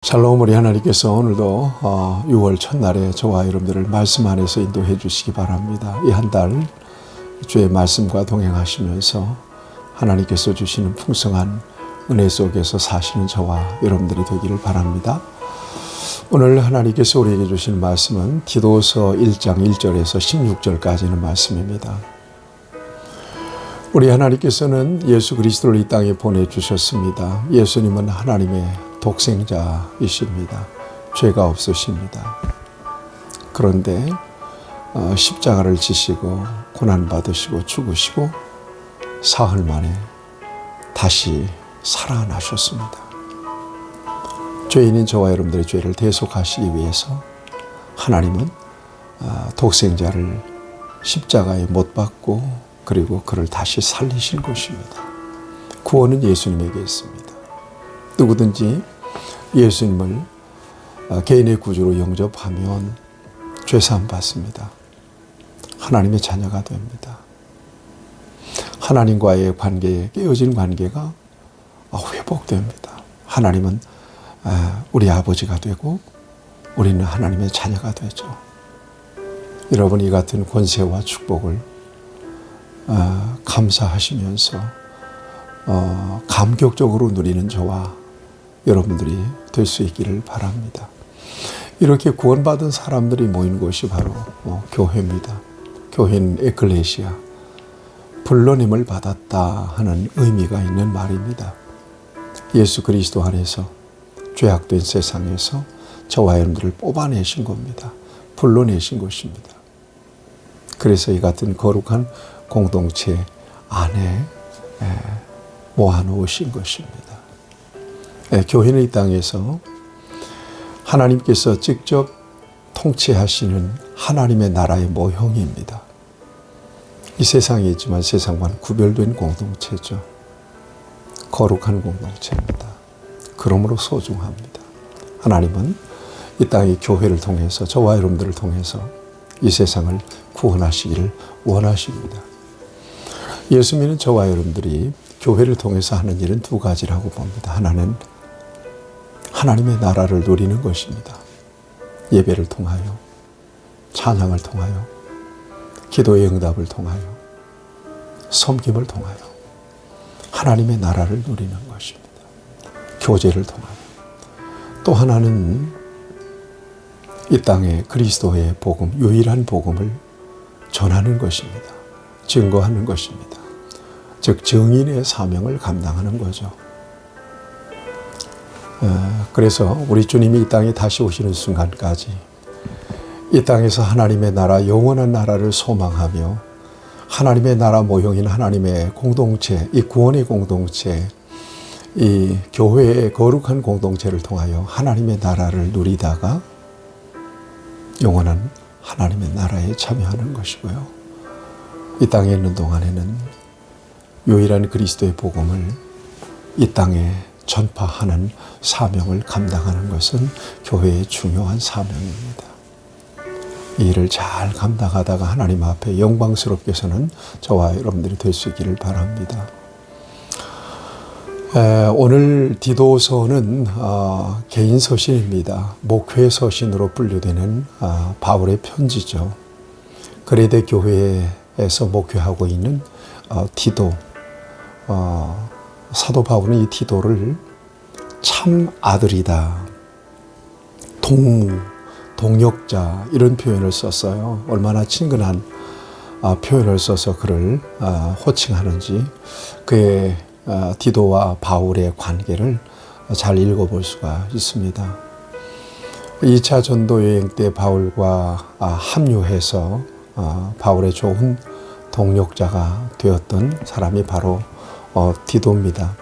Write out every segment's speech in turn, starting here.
샬롬. 우리 하나님께서 오늘도 6월 첫날에 저와 여러분들을 말씀 안에서 인도해 주시기 바랍니다. 이 한 달 주의 말씀과 동행하시면서 하나님께서 주시는 풍성한 은혜 속에서 사시는 저와 여러분들이 되기를 바랍니다. 오늘 하나님께서 우리에게 주시는 말씀은 디도서 1장 1절에서 16절까지는 말씀입니다. 우리 하나님께서는 예수 그리스도를 이 땅에 보내주셨습니다. 예수님은 하나님의 독생자이십니다. 죄가 없으십니다. 그런데 십자가를 지시고 고난받으시고 죽으시고 사흘 만에 다시 살아나셨습니다. 죄인인 저와 여러분들의 죄를 대속하시기 위해서 하나님은 독생자를 십자가에 못 박고 그리고 그를 다시 살리신 것입니다. 구원은 예수님에게 있습니다. 누구든지 예수님을 개인의 구주로 영접하면 죄사함 받습니다. 하나님의 자녀가 됩니다. 하나님과의 관계, 깨어진 관계가 회복됩니다. 하나님은 우리 아버지가 되고 우리는 하나님의 자녀가 되죠. 여러분, 이 같은 권세와 축복을 감사하시면서 감격적으로 누리는 저와 여러분들이 될 수 있기를 바랍니다. 이렇게 구원받은 사람들이 모인 곳이 바로 교회입니다. 교회는 에클레시아, 불러님을 받았다 하는 의미가 있는 말입니다. 예수 그리스도 안에서 죄악된 세상에서 저와 여러분들을 뽑아내신 겁니다. 불러내신 것입니다. 그래서 이 같은 거룩한 공동체 안에 모아놓으신 것입니다. 교회는 이 땅에서 하나님께서 직접 통치하시는 하나님의 나라의 모형입니다. 이 세상에 있지만 세상과는 구별된 공동체죠. 거룩한 공동체입니다. 그러므로 소중합니다. 하나님은 이 땅의 교회를 통해서 저와 여러분들을 통해서 이 세상을 구원하시기를 원하십니다. 예수 믿는 저와 여러분들이 교회를 통해서 하는 일은 두 가지라고 봅니다. 하나는 하나님의 나라를 누리는 것입니다. 예배를 통하여, 찬양을 통하여, 기도의 응답을 통하여, 섬김을 통하여 하나님의 나라를 누리는 것입니다. 교제를 통하여. 또 하나는 이 땅에 그리스도의 복음, 유일한 복음을 전하는 것입니다. 증거하는 것입니다. 즉 증인의 사명을 감당하는 거죠. 그래서 우리 주님이 이 땅에 다시 오시는 순간까지 이 땅에서 하나님의 나라, 영원한 나라를 소망하며 하나님의 나라 모형인 하나님의 공동체, 이 구원의 공동체, 이 교회의 거룩한 공동체를 통하여 하나님의 나라를 누리다가 영원한 하나님의 나라에 참여하는 것이고요. 이 땅에 있는 동안에는 유일한 그리스도의 복음을 이 땅에 전파하는 사명을 감당하는 것은 교회의 중요한 사명입니다. 이 일을 잘 감당하다가 하나님 앞에 영광스럽게 서는 저와 여러분들이 될 수 있기를 바랍니다. 오늘 디도서는 개인 서신입니다. 목회 서신으로 분류되는 바울의 편지죠. 그레데 교회에서 목회하고 있는 디도, 사도 바울은 이 디도를 참 아들이다, 동무, 동역자 이런 표현을 썼어요. 얼마나 친근한 표현을 써서 그를 호칭하는지 그의 디도와 바울의 관계를 잘 읽어볼 수가 있습니다. 2차 전도 여행 때 바울과 합류해서 바울의 좋은 동역자가 되었던 사람이 바로 디도입니다.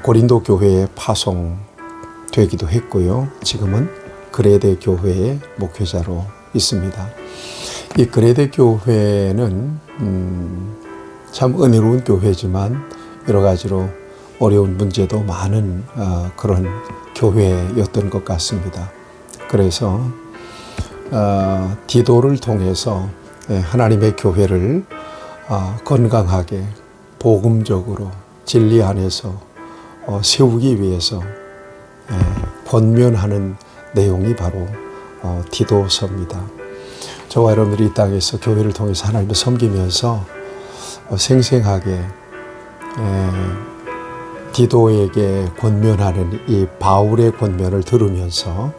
고린도 교회에 파송되기도 했고요. 지금은 그레데 교회의 목회자로 있습니다. 이 그레데 교회는 참 은혜로운 교회지만 여러 가지로 어려운 문제도 많은 그런 교회였던 것 같습니다. 그래서 디도를 통해서 하나님의 교회를 건강하게 복음적으로 진리 안에서 세우기 위해서 권면하는 내용이 바로 디도서입니다. 저와 여러분들이 이 땅에서 교회를 통해서 하나님을 섬기면서 생생하게 디도에게 권면하는 이 바울의 권면을 들으면서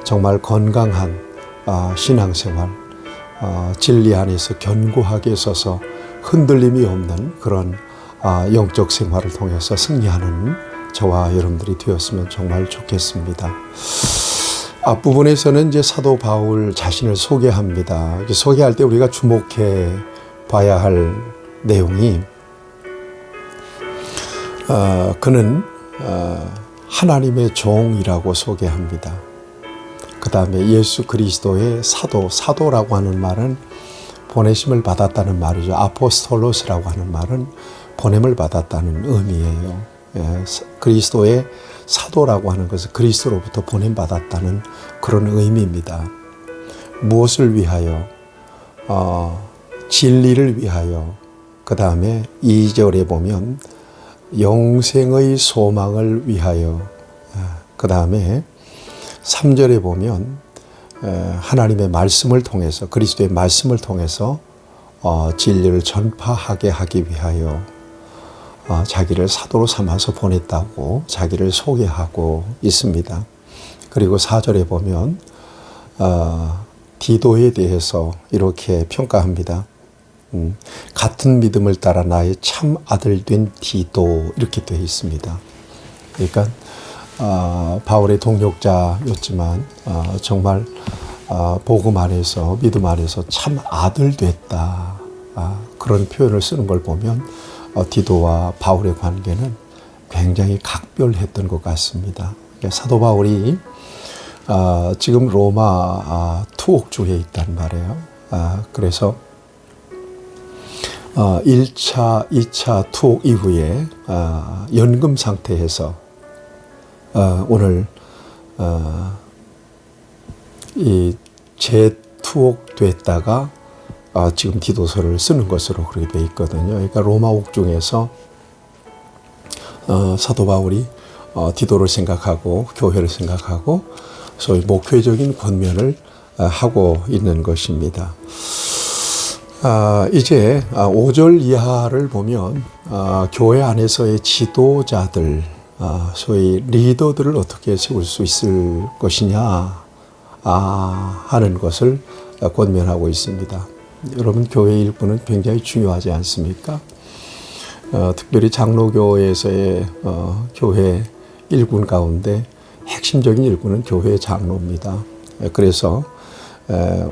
정말 건강한 신앙생활, 진리 안에서 견고하게 서서 흔들림이 없는 그런 영적 생활을 통해서 승리하는 저와 여러분들이 되었으면 정말 좋겠습니다. 앞부분에서는 이제 사도 바울 자신을 소개합니다. 소개할 때 우리가 주목해 봐야 할 내용이 그는 하나님의 종이라고 소개합니다. 그 다음에 예수 그리스도의 사도라고 하는 말은 보내심을 받았다는 말이죠. 아포스톨로스라고 하는 말은 보냄을 받았다는 의미예요. 그리스도의 사도라고 하는 것은 그리스도로부터 보냄받았다는 그런 의미입니다. 무엇을 위하여? 진리를 위하여. 그 다음에 2절에 보면 영생의 소망을 위하여. 그 다음에 3절에 보면 하나님의 말씀을 통해서, 그리스도의 말씀을 통해서 진리를 전파하게 하기 위하여 자기를 사도로 삼아서 보냈다고 자기를 소개하고 있습니다. 그리고 4절에 보면 디도에 대해서 이렇게 평가합니다. 같은 믿음을 따라 나의 참 아들 된 디도, 이렇게 되어 있습니다. 그러니까 바울의 동역자였지만 정말 복음 안에서, 믿음 안에서 참 아들 됐다, 그런 표현을 쓰는 걸 보면 디도와 바울의 관계는 굉장히 각별했던 것 같습니다. 사도 바울이 지금 로마 투옥주에 있단 말이에요. 그래서 1차, 2차 투옥 이후에 연금 상태에서 오늘 이 재투옥 됐다가 지금 디도서를 쓰는 것으로 그렇게 되어 있거든요. 그러니까 로마 옥중에서 사도 바울이 디도를 생각하고 교회를 생각하고 소위 목회적인 권면을 하고 있는 것입니다. 이제 5절 이하를 보면 교회 안에서의 지도자들, 소위 리더들을 어떻게 세울 수 있을 것이냐 하는 것을 권면하고 있습니다. 여러분, 교회 일부는 굉장히 중요하지 않습니까? 특별히 장로교에서의 교회 일군 가운데 핵심적인 일군은 교회 장로입니다. 그래서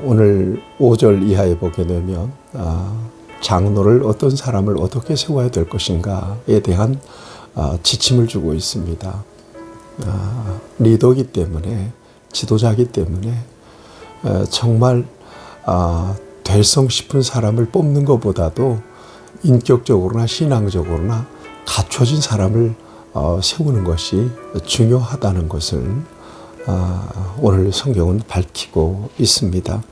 오늘 5절 이하에 보게 되면 장로를, 어떤 사람을 어떻게 세워야 될 것인가에 대한 지침을 주고 있습니다. 리더이기 때문에, 지도자이기 때문에 정말 될성 싶은 사람을 뽑는 것보다도 인격적으로나 신앙적으로나 갖춰진 사람을 세우는 것이 중요하다는 것을 오늘 성경은 밝히고 있습니다.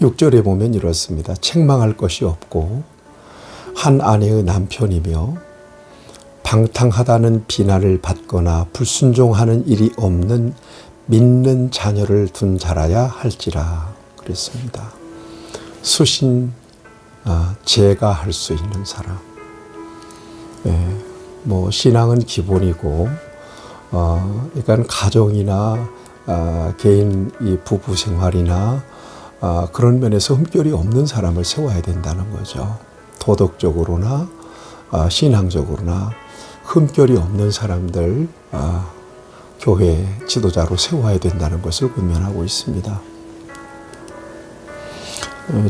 6절에 보면 이렇습니다. 책망할 것이 없고 한 아내의 남편이며 방탕하다는 비난을 받거나 불순종하는 일이 없는 믿는 자녀를 둔 자라야 할지라 그랬습니다. 수신 제가 할 수 있는 사람. 뭐 신앙은 기본이고, 그러니까 가정이나 개인 이 부부 생활이나 그런 면에서 흠결이 없는 사람을 세워야 된다는 거죠. 도덕적으로나 신앙적으로나 흠결이 없는 사람들 교회 지도자로 세워야 된다는 것을 권면하고 있습니다.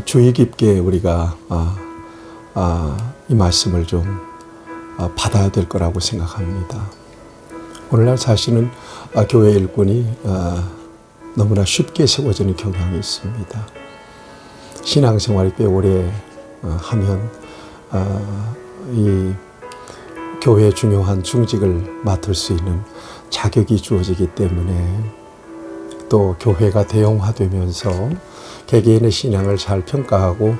주의 깊게 우리가 이 말씀을 좀 받아야 될 거라고 생각합니다. 오늘날 사실은 교회 일꾼이 너무나 쉽게 세워지는 경향이 있습니다. 신앙생활이 꽤 오래 하면 이 교회의 중요한 중직을 맡을 수 있는 자격이 주어지기 때문에, 또 교회가 대형화되면서 개개인의 신앙을 잘 평가하고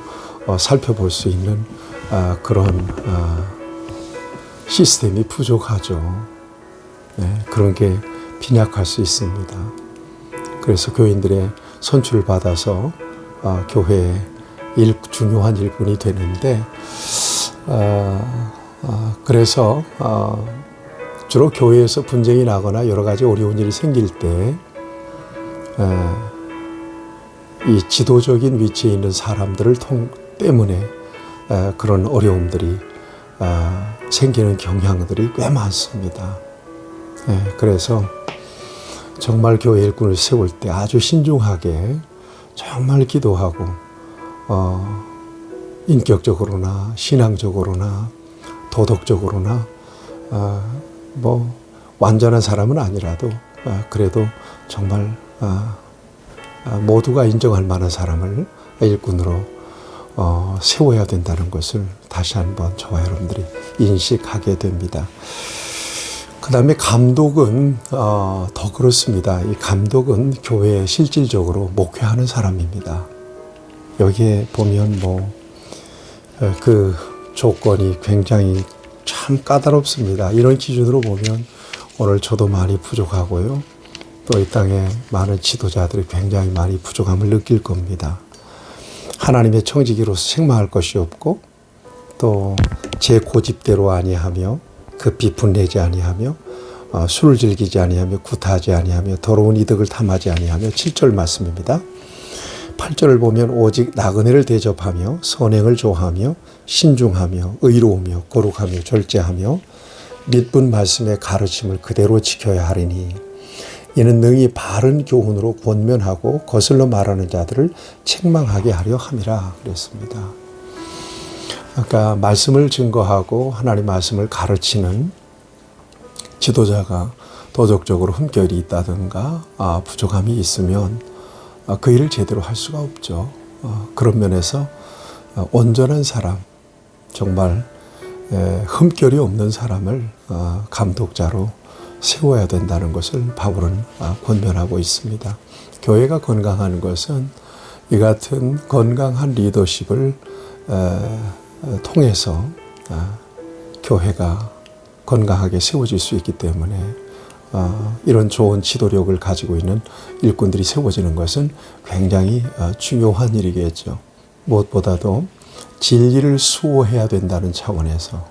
살펴볼 수 있는 그런 시스템이 부족하죠. 그런 게 빈약할 수 있습니다. 그래서 교인들의 선출을 받아서 교회의 중요한 일꾼이 되는데 그래서 주로 교회에서 분쟁이 나거나 여러 가지 어려운 일이 생길 때 이 지도적인 위치에 있는 사람들을 때문에 그런 어려움들이 생기는 경향들이 꽤 많습니다. 그래서 정말 교회 일꾼을 세울 때 아주 신중하게 정말 기도하고 인격적으로나 신앙적으로나 도덕적으로나 뭐 완전한 사람은 아니라도 그래도 정말 모두가 인정할 만한 사람을 일꾼으로 세워야 된다는 것을 다시 한번 저와 여러분들이 인식하게 됩니다. 그 다음에 감독은 더 그렇습니다. 이 감독은 교회에 실질적으로 목회하는 사람입니다. 여기에 보면 그 조건이 굉장히 참 까다롭습니다. 이런 기준으로 보면 오늘 저도 많이 부족하고요. 또 이 땅에 많은 지도자들이 굉장히 많이 부족함을 느낄 겁니다. 하나님의 청지기로서 책망할 것이 없고 또 제 고집대로 아니하며 급히 분내지 아니하며 술을 즐기지 아니하며 구타하지 아니하며 더러운 이득을 탐하지 아니하며 7절 말씀입니다. 8절을 보면 오직 나그네를 대접하며 선행을 좋아하며 신중하며 의로우며 거룩하며 절제하며 믿은 말씀의 가르침을 그대로 지켜야 하리니 이는 능히 바른 교훈으로 권면하고 거슬러 말하는 자들을 책망하게 하려 함이라 그랬습니다. 그러니까 말씀을 증거하고 하나님 말씀을 가르치는 지도자가 도덕적으로 흠결이 있다든가 부족함이 있으면 그 일을 제대로 할 수가 없죠. 그런 면에서 온전한 사람, 정말 흠결이 없는 사람을 감독자로 세워야 된다는 것을 바울은 권면하고 있습니다. 교회가 건강한 것은 이 같은 건강한 리더십을 통해서 교회가 건강하게 세워질 수 있기 때문에 이런 좋은 지도력을 가지고 있는 일꾼들이 세워지는 것은 굉장히 중요한 일이겠죠. 무엇보다도 진리를 수호해야 된다는 차원에서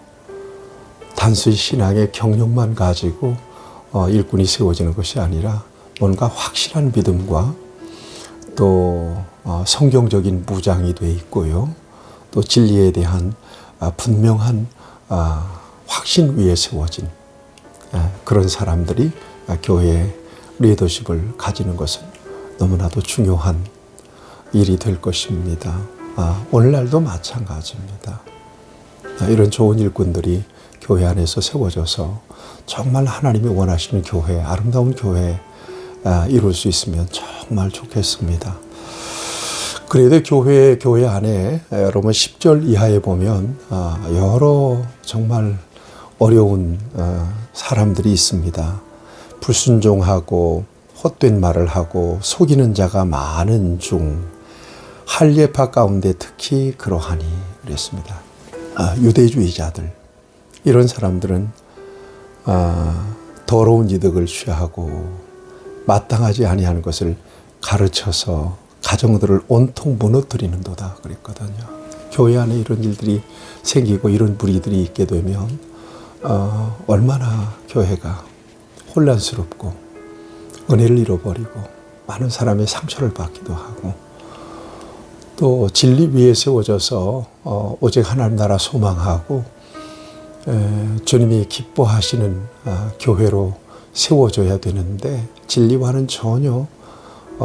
단순히 신앙의 경력만 가지고 일꾼이 세워지는 것이 아니라 뭔가 확실한 믿음과 또 성경적인 무장이 돼 있고요. 또 진리에 대한 분명한 확신 위에 세워진 그런 사람들이 교회의 리더십을 가지는 것은 너무나도 중요한 일이 될 것입니다. 오늘날도 마찬가지입니다. 이런 좋은 일꾼들이 교회 안에서 세워져서 정말 하나님이 원하시는 교회, 아름다운 교회 이룰 수 있으면 정말 좋겠습니다. 그래도 교회 안에 여러분 10절 이하에 보면 여러 정말 어려운 사람들이 있습니다. 불순종하고 헛된 말을 하고 속이는 자가 많은 중 할례파 가운데 특히 그러하니 그랬습니다. 유대주의자들 이런 사람들은 더러운 이득을 취하고 마땅하지 아니하는 것을 가르쳐서 가정들을 온통 무너뜨리는도다 그랬거든요. 교회 안에 이런 일들이 생기고 이런 무리들이 있게 되면 얼마나 교회가 혼란스럽고 은혜를 잃어버리고 많은 사람의 상처를 받기도 하고 또 진리 위에 세워져서 오직 하나님 나라 소망하고 주님이 기뻐하시는 교회로 세워져야 되는데 진리와는 전혀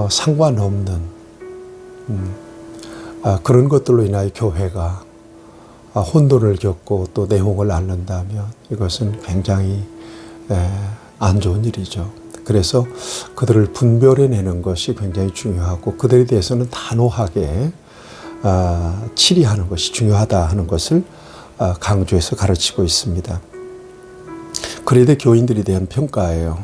상관없는 그런 것들로 인하여 교회가 혼돈을 겪고 또 내홍을 앓는다면 이것은 굉장히 안 좋은 일이죠. 그래서 그들을 분별해내는 것이 굉장히 중요하고 그들에 대해서는 단호하게 치리하는 것이 중요하다 하는 것을 강조해서 가르치고 있습니다. 그레데 교인들에 대한 평가예요.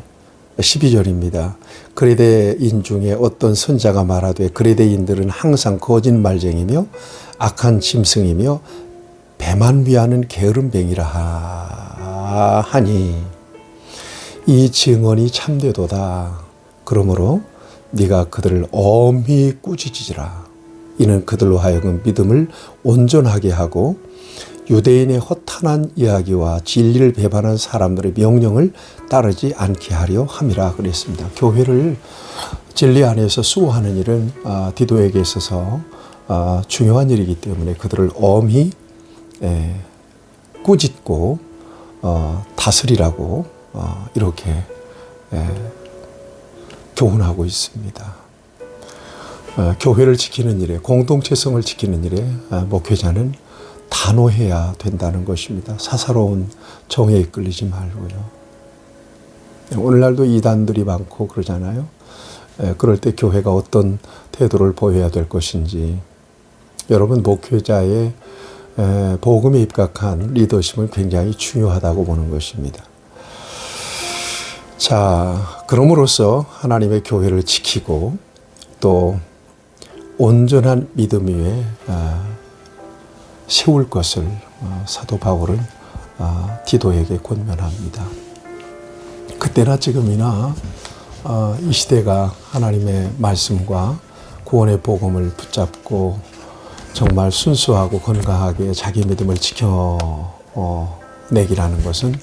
12절입니다. 그레데인 중에 어떤 선자가 말하되 그레데인들은 항상 거짓말쟁이며 악한 짐승이며 배만 위하는 게으름뱅이라 하니 이 증언이 참되도다. 그러므로 네가 그들을 엄히 꾸짖으라. 이는 그들로 하여금 믿음을 온전하게 하고 유대인의 허탄한 이야기와 진리를 배반한 사람들의 명령을 따르지 않게 하려 함이라 그랬습니다. 교회를 진리 안에서 수호하는 일은 디도에게 있어서 중요한 일이기 때문에 그들을 엄히 꾸짖고 다스리라고 이렇게 교훈하고 있습니다. 교회를 지키는 일에, 공동체성을 지키는 일에 목회자는 단호해야 된다는 것입니다. 사사로운 정에 이끌리지 말고요. 오늘날도 이단들이 많고 그러잖아요. 그럴 때 교회가 어떤 태도를 보여야 될 것인지, 여러분 목회자의 복음에 입각한 리더십은 굉장히 중요하다고 보는 것입니다. 자, 그럼으로써 하나님의 교회를 지키고 또 온전한 믿음 위에 세울 것을 사도 바울은 디도에게 권면합니다. 그때나 지금이나 이 시대가 하나님의 말씀과 구원의 복음을 붙잡고 정말 순수하고 건강하게 자기 믿음을 지켜내기라는 것은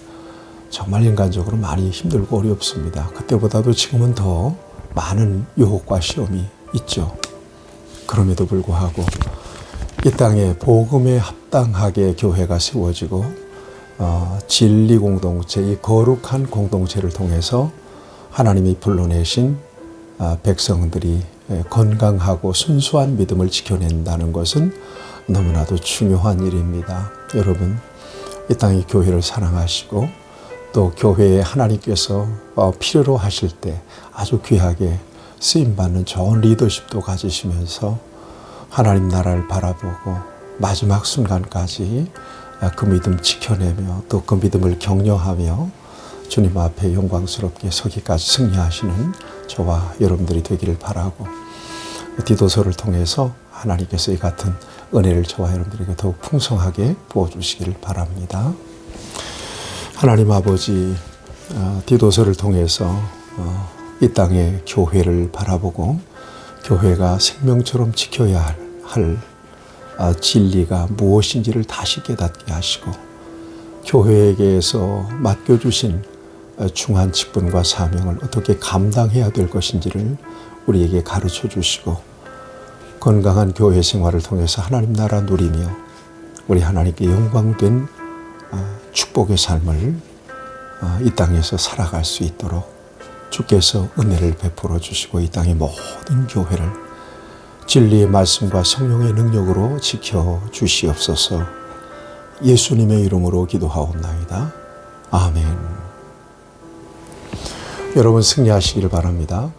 정말 인간적으로 많이 힘들고 어렵습니다. 그때보다도 지금은 더 많은 유혹과 시험이 있죠. 그럼에도 불구하고 이 땅에 복음에 합당하게 교회가 세워지고 진리 공동체, 이 거룩한 공동체를 통해서 하나님이 불러내신 백성들이 건강하고 순수한 믿음을 지켜낸다는 것은 너무나도 중요한 일입니다. 여러분, 이 땅의 교회를 사랑하시고 또 교회에 하나님께서 필요로 하실 때 아주 귀하게 쓰임받는 좋은 리더십도 가지시면서 하나님 나라를 바라보고 마지막 순간까지 그 믿음 지켜내며 또 그 믿음을 격려하며 주님 앞에 영광스럽게 서기까지 승리하시는 저와 여러분들이 되기를 바라고, 디도서를 통해서 하나님께서 이 같은 은혜를 저와 여러분들에게 더욱 풍성하게 부어주시기를 바랍니다. 하나님 아버지, 디도서를 통해서 이 땅의 교회를 바라보고 교회가 생명처럼 지켜야 할 진리가 무엇인지를 다시 깨닫게 하시고, 교회에게서 맡겨주신 중한 직분과 사명을 어떻게 감당해야 될 것인지를 우리에게 가르쳐 주시고, 건강한 교회 생활을 통해서 하나님 나라 누리며 우리 하나님께 영광된 축복의 삶을 이 땅에서 살아갈 수 있도록 주께서 은혜를 베풀어 주시고 이 땅의 모든 교회를 진리의 말씀과 성령의 능력으로 지켜 주시옵소서. 예수님의 이름으로 기도하옵나이다. 아멘. 여러분 승리하시기를 바랍니다.